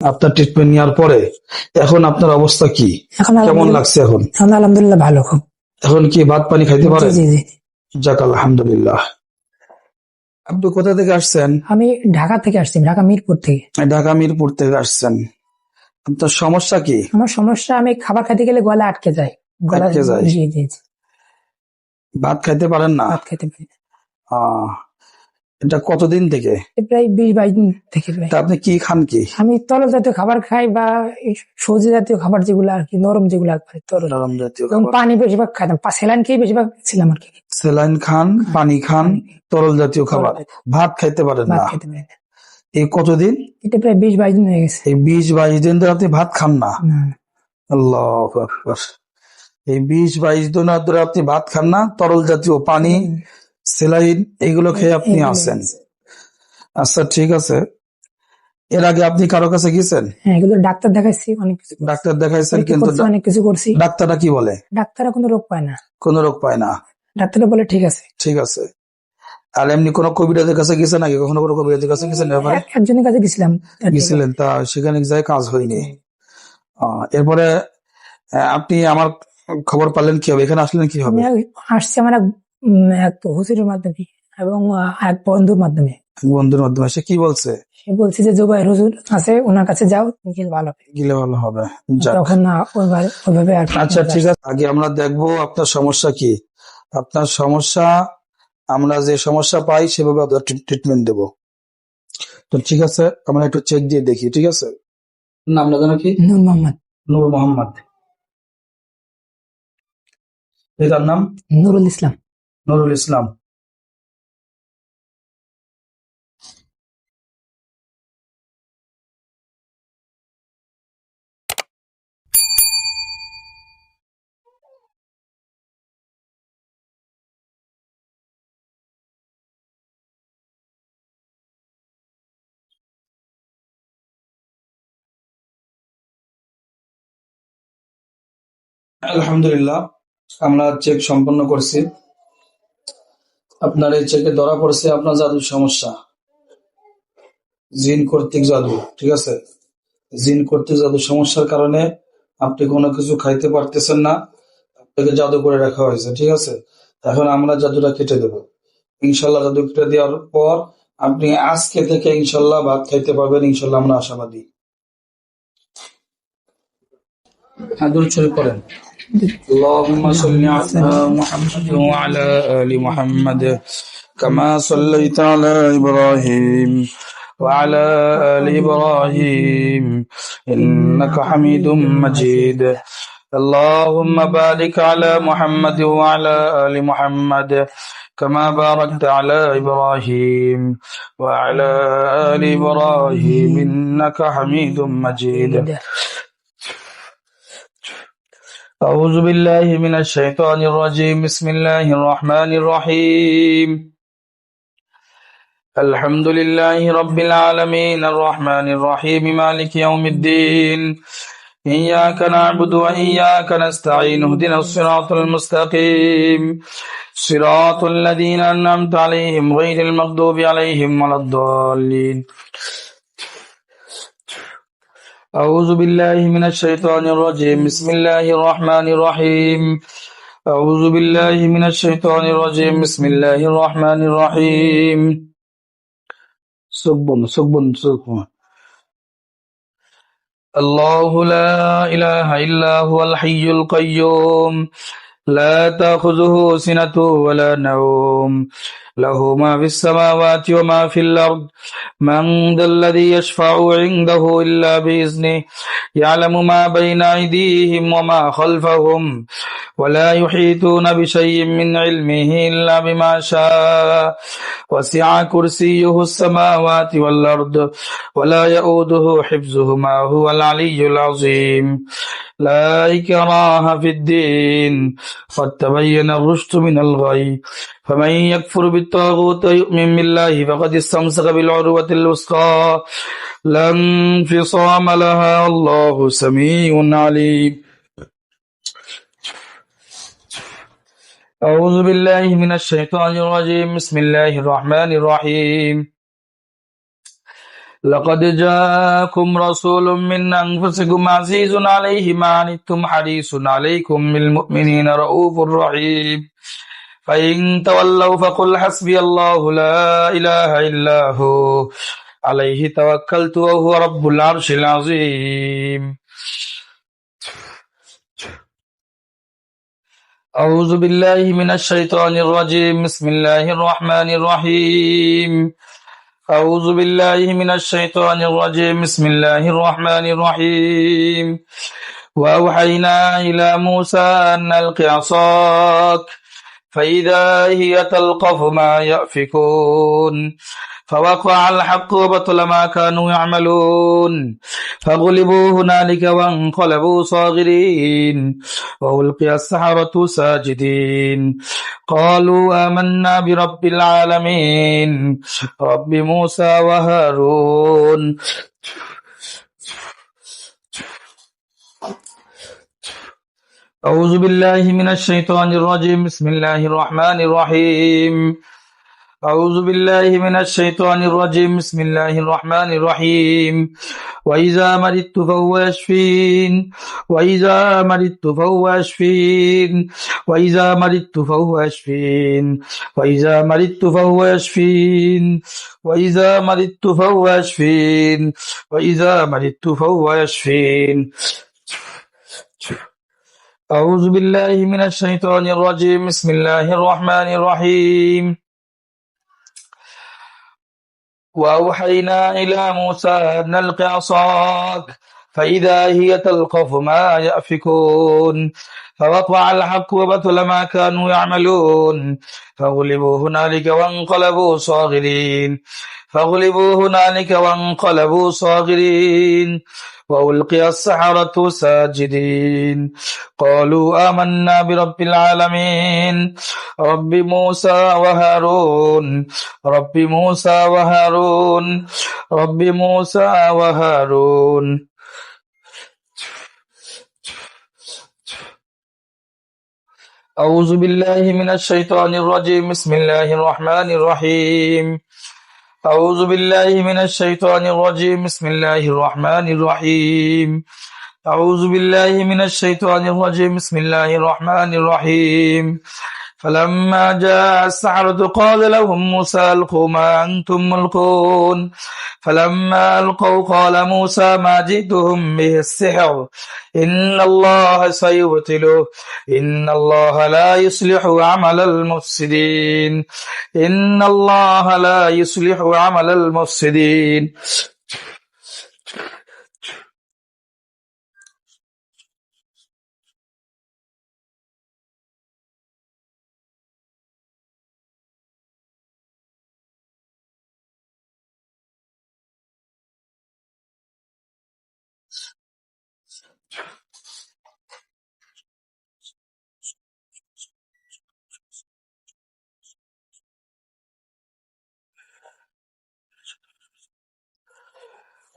আপনার ট্রিটমেন্ট নেওয়ার পরে এখন আপনার অবস্থা কি, এখন কেমন লাগছে এখন? এখন আলহামদুলিল্লাহ ভালো, খুব। এখন কি ভাত পানি খাইতে জি পারেন? জি জি। যাক আলহামদুলিল্লাহ। আপনি কোথা থেকে আসছেন? আমি ঢাকা থেকে আসছি, ঢাকা মিরপুর থেকে। ঢাকা মিরপুর থেকে আসছেন। আপনার সমস্যা কি? আমার সমস্যা, আমি খাবার খেতে গেলে গলা আটকে যায়, গলা। আটকে যায়? জি জি জি। ভাত খাইতে পারেন না? ভাত খেতে পারি না। এটা কতদিন থেকে? প্রায় 20-22 দিন থেকে প্রায়। তা আপনি কি খান কি? আমি তরল জাতীয় খাবার খাই, বা এই সবজি জাতীয় খাবার, যেগুলো আর কি নরম, যেগুলো আর কি তরল। নরম জাতীয় এবং খাবার। পানি বেশিরভাগ খাইতাম, স্যালাইন খেয়ে বেশিরভাগ ছিলাম আর কি। স্যালাইন খান, পানি খান, তরল জাতীয় খাবার, ভাত খাইতে পারেন ভাত না। খেতে পারি না। এই কতদিন? এটা প্রায় 20-22 দিন হয়ে গেছে। এই 20-22 দিন ধরে আপনি ভাত খান না? না। আল্লাহু আকবার। এই 20-22 দিন ধরে আপনি ভাত খান না, তরল জাতীয় পানি, স্যালাইন এগুলো খেয়ে আপনি আছেন। আচ্ছা ঠিক আছে। এর আগে আপনি কারো কাছে গেছেন? হ্যাঁ, এগুলো ডাক্তার দেখাইছি, অনেক কিছু ডাক্তার দেখাইছেন, কিন্তু অনেক কিছু করছি। ডাক্তাররা কি বলে? ডাক্তাররা কোনো রোগ পায় না। কোনো রোগ পায় না? ডাক্তাররা বলে ঠিক আছে। ঠিক আছে। আর এমনি কোনো কবিরাজের কাছে গেছেন নাকি? কখনো কোনো কবিরাজের কাছে গেছেন? একজনের কাছে গেছিলাম। গেছিলেন, তা সেখানে যায় কাজ হয়নি। এরপরে আপনি আমার খবর পালেন কি হবে? এখানে আসলেন কি হবে? আমি আসছি আমার এক হুজুরের মাধ্যমে, এবং এক বন্ধুর মাধ্যমে। বন্ধুর মাধ্যমে। সে কি বলছে? সে বলছে যে জুবাইর হুজুর আছে, ওনার কাছে যাও, গেলে ভালো হবে। গেলে ভালো হবে। যাক। তখন ওইভাবে আর কি। আচ্ছা ঠিক আছে, আগে আমরা দেখবো আপনার সমস্যা কি। আপনার সমস্যা, আমরা যে সমস্যা পাই সেভাবে ট্রিটমেন্ট দেবো। তো ঠিক আছে, আমরা একটু চেক দিয়ে দেখি। ঠিক আছে, নামটা জানো কি? নূর মোহাম্মদ। নূর মোহাম্মদ। এটার নাম? নুরুল ইসলাম। নুরুল ইসলাম। আলহামদুলিল্লাহ, আমরা চেক সম্পন্ন করছি। আপনার এই চেকে ধরা পড়ছে আপনার জাদুর সমস্যা, জিন কর্তৃক জাদু। ঠিক আছে, জিন কর্তৃক জাদু সমস্যার কারণে আপনি কোনো কিছু খাইতে পারতেছেন না, আপনাকে জাদু করে রাখা হয়েছে। ঠিক আছে, এখন আমরা জাদুটা কেটে দেব ইনশাল্লাহ। জাদু কেটে দেওয়ার পর আপনি আজকে থেকে ইনশাল্লাহ ভাত খাইতে পারবেন, ইনশাল্লাহ আমরা আশাবাদী। দূর ছড়ি করেন। اللهم صل على محمد وعلى آل محمد كما صليت على إبراهيم وعلى آل إبراهيم إنك حميد مجيد. اللهم بارك على محمد وعلى آل محمد كما باركت على إبراهيم وعلى آل إبراهيم إنك حميد مجيد. أعوذ بالله من الشيطان الرجيم. بسم الله الرحمن الرحيم. الحمد لله رب العالمين الرحمن الرحيم مالك يوم الدين. إياك نعبد وإياك نستعين. اهدنا الصراط المستقيم صراط الذين أنعمت عليهم غير المغضوب عليهم ولا الضالين. أعوذ بالله من الشيطان الرجيم. بسم الله الرحمن الرحيم. أعوذ بالله من الشيطان الرجيم. بسم الله الرحمن الرحيم. سبن الله لا إله إلا هو الحي القيوم لا تأخذه سنة ولا نوم له ما في السماوات وما في الأرض من ذا الذي يشفع عنده إلا بإذنه يعلم ما بين أيديهم وما خلفهم ولا يحيطون بشيء من علمه إلا بما شاء وسع كرسيه السماوات والأرض ولا يؤوده حفظهما هو العلي العظيم. لا إكراه في الدين قد تبين الرشد من الغي فمن يكفر بالطاغوت ويؤمن بالله فقد استمسك بالعروة الوثقى لا انفصام لها الله سميع عليم. أعوذ بالله من الشيطان الرجيم. بسم الله الرحمن الرحيم. لقد جاءكم رسول من أنفسكم عزيز عليه ما عنتم حريص عليكم بالمؤمنين رؤوف رحيم فإن تولوا فقل حسبي الله لا إله إلا هو عليه توكلت وهو رب العرش العظيم أعوذ بالله من الشيطان الرجيم بسم الله الرحمن الرحيم أعوذ بالله من الشيطان الرجيم بسم الله الرحمن الرحيم وأوحينا إلى موسى أن ألق عصاك فإذا هي تلقف ما يأفكون فوقع الحق وبطل ما كانوا يعملون فغلبوا هنالك وانقلبوا صاغرين وألقي السحرة ساجدين قالوا آمنا برب العالمين رب موسى وهارون أعوذ بالله من الشيطان الرجيم بسم الله الرحمن الرحيم أعوذ بالله من الشيطان الرجيم بسم الله الرحمن الرحيم وإذا مرضت فهو يشفين وإذا مرضت فهو يشفين وإذا مرضت فهو يشفين وإذا مرضت فهو يشفين وإذا مرضت فهو يشفين وإذا مرضت فهو يشفين أعوذ بالله من الشيطان الرجيم بسم الله الرحمن الرحيم وأوحينا إلى موسى أن ألق عصاك فإذا هي تلقف ما يأفكون فوقع الحق وبطل ما كانوا يعملون فغلبوا هنالك وانقلبوا صاغرين فغلبوا هنالك وانقلبوا صاغرين وألقي السحرة ساجدين قالوا آمنا برب العالمين رب موسى وهارون رب موسى وهارون رب موسى وهارون أعوذ بالله من الشيطان الرجيم بسم الله الرحمن الرحيم أعوذ بالله من الشيطان الرجيم بسم الله الرحمن الرحيم أعوذ بالله من الشيطان الرجيم بسم الله الرحمن الرحيم فلما جاء السحرة قال لهم موسى ألقوا ما أنتم ملقون فلما ألقوا قال موسى ما جئتهم به السحر إن الله سيبطله إن الله لا يصلح عمل المفسدين إن الله لا يصلح عمل المفسدين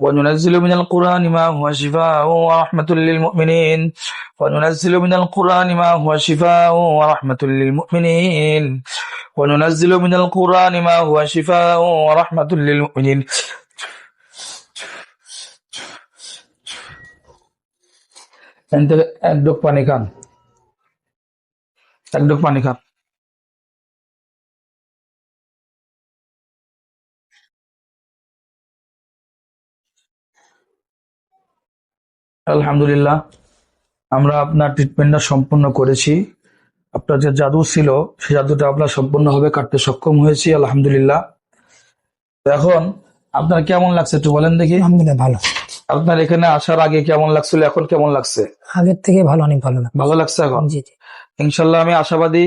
وننزل من القرآن ما هو شفاء ورحمة للمؤمنين وننزل من القرآن ما هو شفاء ورحمة للمؤمنين وننزل من القرآن ما هو شفاء ورحمة للمؤمنين أنت أدوك بانيكان أدوك بانيكان আলহামদুলিল্লাহ আমরা আপনার ট্রিটমেন্টটা সম্পূর্ণ করেছি আপনার যে জাদু ছিল সেই জাদুটা আপনার সম্পূর্ণভাবে কাটতে সক্ষম হয়েছি আলহামদুলিল্লাহ এখন আপনার কেমন লাগছে একটু বলেন দেখি আলহামদুলিল্লাহ ভালো। আপনার এখানে আসার আগে কেমন লাগছিল এখন কেমন লাগছে আগের থেকে ভালো, অনেক ভালো লাগে। ভালো লাগছে এখন জি জি ইনশাল্লাহ আমি আশাবাদী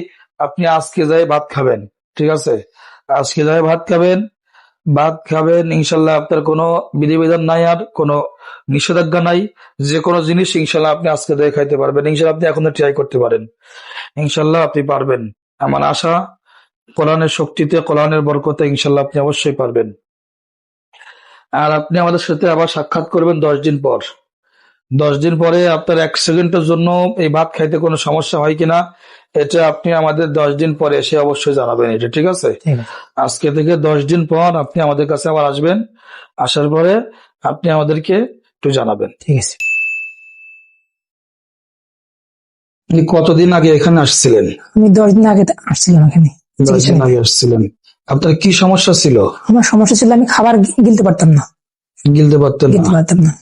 আপনি আজকে যাই ভাত খাবেন ঠিক আছে আজকে যাই ভাত খাবেন ইনশাল্লাহ আপনার কোনো বিধিবিধান নাই আর কোনো নিষেধাজ্ঞা নাই যে কোনো জিনিস ইনশাল্লাহ আপনি আজকে যাই খাইতে পারবেন ইনশাল্লাহ আপনি এখন ট্রাই করতে পারেন ইনশাল্লাহ আপনি পারবেন আমার আশা কোরআনের শক্তিতে কোরআনের বরকতে ইনশাল্লাহ আপনি অবশ্যই পারবেন আর আপনি আমাদের সাথে আবার সাক্ষাৎ করবেন 10 দিন পর 10 দিন পরে আপনার 1 সেকেন্ডের জন্য এই ভাত খাইতে কোনো সমস্যা হয় কিনা, এটা আপনি আমাদের 10 দিন পরে এসে অবশ্যই জানাবেন। এটা ঠিক আছে? ঠিক আছে, আজকে থেকে 10 দিন পর আপনি আমাদের কাছে আবার আসবেন। আসার পরে আপনি আমাদেরকে একটু জানাবেন। ঠিক আছে। আপনি কতদিন আগে এখানে আসছিলেন? আমি 10 দিন আগে আসছিলাম এখানে 10 চিকিৎসা দিন নিতে। আগে আসছিলেন। আপনার কি সমস্যা ছিল? আমার সমস্যা ছিল আমি খাবার গিলতে পারতাম না, গিলতে পারতেন গিলতে না? পারতাম না।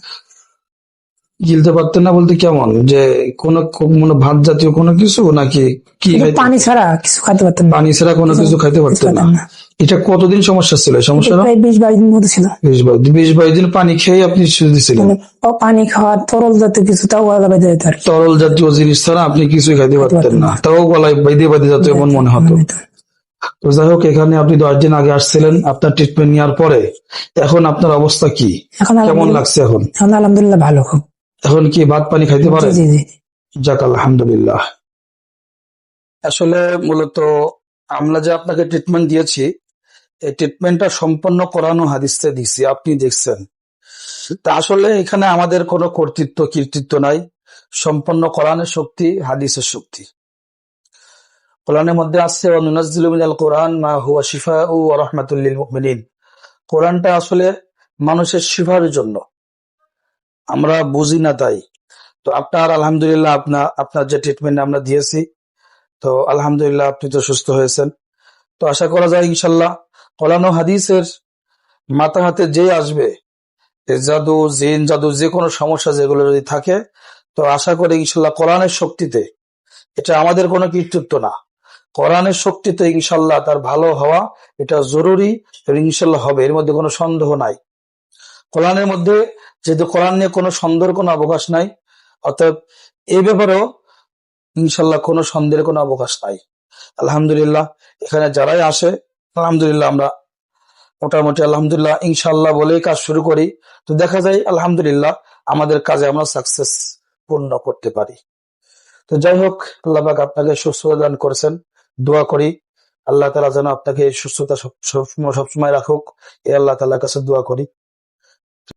গিলতে পারতেন না বলতে কেমন, যে কোনো ভাত জাতীয় কোনো কিছু নাকি কি শুধু খাইতে? পানি ছাড়া কিছু খাইতে পারতাম না, পানি ছাড়া কোনো কিছু খাইতে কিছু পারতেন না? খেতাম না। এটা কতদিন সমস্যা ছিল এই এটা সমস্যাটা? প্রায় 20-22 দিন মতো ছিল। 20-22 দিন পানি খেয়ে আপনি সুস্থ ছিলেন? মানে পানি খাওয়া, তরল জাতীয় কিছু, তাও গলা বেঁধে যেত আর কি। তরল জাতীয় জিনিস ছাড়া আপনি কিছুই খাইতে পারতেন না, তাও গলায় বেঁধে বেঁধে যেত এমন মনে হতো। তো যাই হোক, এখানে আপনি 10 দিন আগে আসছিলেন, আপনার ট্রিটমেন্ট নেওয়ার পরে এখন আপনার অবস্থা কি, এখন কেমন লাগছে এখন? এখন আলহামদুলিল্লাহ ভালো খুব। এখন কি ভাত পানি খাইতে জি পারেন? জি জি। যাক আলহামদুলিল্লাহ। আসলে মূলত আমরা যে আপনাকে ট্রিটমেন্ট দিয়েছি, এই ট্রিটমেন্টটা সম্পন্ন কোরআন ও হাদিসে দিছি, আপনি দেখছেন। তা আসলে এখানে আমাদের কোনো কৃতিত্ব নাই, সম্পন্ন কোরআনের শক্তি, হাদিসের শক্তি। কোরআনের মধ্যে আছে ওয়ানুনাজ্জিলু মিনাল কোরআন মা হুয়া শিফাউ ওয়া রাহমাতুল লিল মুমিনিন। কোরআনটা আসলে মানুষের শিফার জন্য, আমরা বুঝি না তাই। তো আপনার আলহামদুলিল্লাহ, আপনার যে ট্রিটমেন্ট আমরা দিয়েছি, তো আলহামদুলিল্লাহ আপনি তো সুস্থ হয়েছেন। তো আশা করা যায় ইনশাল্লাহ কোরআন ও হাদিসের মাতামাতে যে আসবে, জাদু জিন জাদু যে কোনো সমস্যা যেগুলো যদি থাকে, তো আশা করি ইনশাল্লাহ কোরআনের শক্তিতে, এটা আমাদের কোনো কৃতিত্ব না, কোরআনের শক্তিতে ইনশাল্লাহ তার ভালো হওয়া এটা জরুরি এবং ইনশাল্লাহ হবে, এর মধ্যে কোনো সন্দেহ নাই। কোরআনের মধ্যে যেহেতু কোরআন নিয়ে কোনো সন্দেহের কোনো অবকাশ নাই, অতএব এই ব্যাপারেও ইনশাল্লাহ কোনো সন্দেহের কোনো অবকাশ নাই। আলহামদুলিল্লাহ, এখানে যারাই আসে আলহামদুলিল্লাহ আমরা মোটামুটি আলহামদুলিল্লাহ ইনশাল্লাহ বলেই কাজ শুরু করি, তো দেখা যায় আলহামদুলিল্লাহ আমাদের কাজে আমরা সাকসেস পূর্ণ করতে পারি। তো যাই হোক, আল্লাহ পাক আপনাকে সুস্থতা দান করেছেন, দোয়া করি আল্লাহ তাআলা যেন আপনাকে এই সুস্থতা সবসময় রাখুক, এই আল্লাহ তাআলার কাছে দোয়া করি।